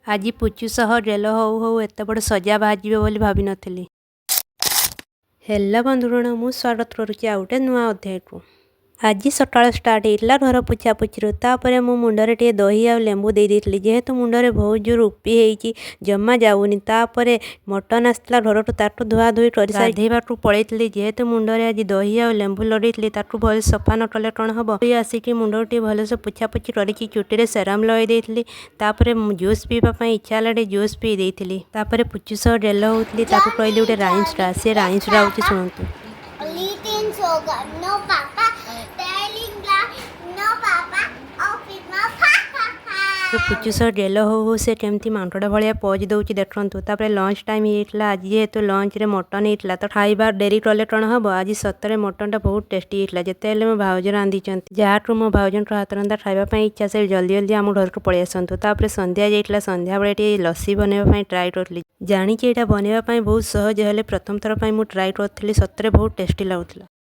ଆଜି ପୁଚୁ ସହ ରେଲ ହଉ ହଉ ଏତେ ବଡ଼ ସଜା ବାହାରିଯିବ ବୋଲି ଭାବିନଥିଲି। ହେଲା ବନ୍ଧୁଗଣ, ମୁଁ ସ୍ୱାଗତ କରୁଛି ଆଉ ଗୋଟେ ନୂଆ ଅଧ୍ୟାୟକୁ। ଆଜି ସକାଳ ଷ୍ଟାର୍ଟ ହେଇଥିଲା ଘର ପୋଛାପୋଛିରୁ। ତାପରେ ମୁଁ ମୁଣ୍ଡରେ ଟିକେ ଦହି ଆଉ ଲେମ୍ବୁ ଦେଇ ଦେଇଥିଲି, ଯେହେତୁ ମୁଣ୍ଡରେ ବହୁତ ଜୋର ରୁପି ହେଇଛି, ଜମା ଯାଉନି। ତାପରେ ମଟନ ଆସିଥିଲା ଘରଠୁ, ତାକୁ ଧୁଆଧୁଇ କରିସାରି ଗାଧେଇବାକୁ ପଳେଇଥିଲି। ଯେହେତୁ ମୁଣ୍ଡରେ ଆଜି ଦହି ଆଉ ଲେମ୍ବୁ ଲଗେଇଥିଲି, ତାକୁ ଭଲ ସଫା ନ କଲେ କ'ଣ ହେବ। ଆସିକି ମୁଣ୍ଡକୁ ଟିକେ ଭଲସେ ପୋଛାପୋଛି କରିକି ଚୁଟିରେ ସେରମ୍ ଲଗାଇ ଦେଇଥିଲି। ତାପରେ ଜୁସ୍ ପିଇବା ପାଇଁ ଇଚ୍ଛା ହେଲା, ଟିକେ ଜୁସ୍ ପିଇ ଦେଇଥିଲି। ତାପରେ ପୁଚୁ ସହ ରେଲ ହଉଥିଲି, ତାକୁ କହିଲି ଗୋଟେ ରାଇମ୍ସଟା। ସେ ରାଇମ୍ସଟା ହେଉଛି ଶୁଣନ୍ତୁ। ପୁଚୁ ସହ ରେଲ ହଉ ହଉ ସେ କେମିତି ମାଙ୍କଡ଼ ଭଳିଆ ପଜ୍ ଦେଉଛି ଦେଖନ୍ତୁ। ତାପରେ ଲଞ୍ଚ ଟାଇମ୍ ହେଇଥିଲା। ଆଜି ଯେହେତୁ ଲଞ୍ଚରେ ମଟନ ହେଇଥିଲା, ତ ଖାଇବା ଡେରି କଲେ କ'ଣ ହେବ। ଆଜି ସତରେ ମଟନଟା ବହୁତ ଟେଷ୍ଟି ହେଇଥିଲା। ଯେତେ ହେଲେ ମୋ ଭାଉଜ ରାନ୍ଧିଛନ୍ତି, ଯାହାଠୁ ମୋ ଭାଉଜଙ୍କ ହାତ ରନ୍ଧା ଖାଇବା ପାଇଁ ଇଚ୍ଛା, ସେ ଜଲ୍ଦି ଜଲ୍ଦି ଆମ ଘରକୁ ପଳେଇ ଆସନ୍ତୁ। ତାପରେ ସନ୍ଧ୍ୟା ଯାଇଥିଲା, ସନ୍ଧ୍ୟାବେଳେ ଟିକେ ଲସି ବନେଇବା ପାଇଁ ଟ୍ରାଏ କରିଥିଲି। ଜାଣିଛି ଏଇଟା ବନେଇବା ପାଇଁ ବହୁତ ସହଜ, ହେଲେ ପ୍ରଥମ ଥର ପାଇଁ ମୁଁ ଟ୍ରାଏ କରିଥିଲି, ସତରେ ବହୁତ ଟେଷ୍ଟି ଲାଗୁଥିଲା।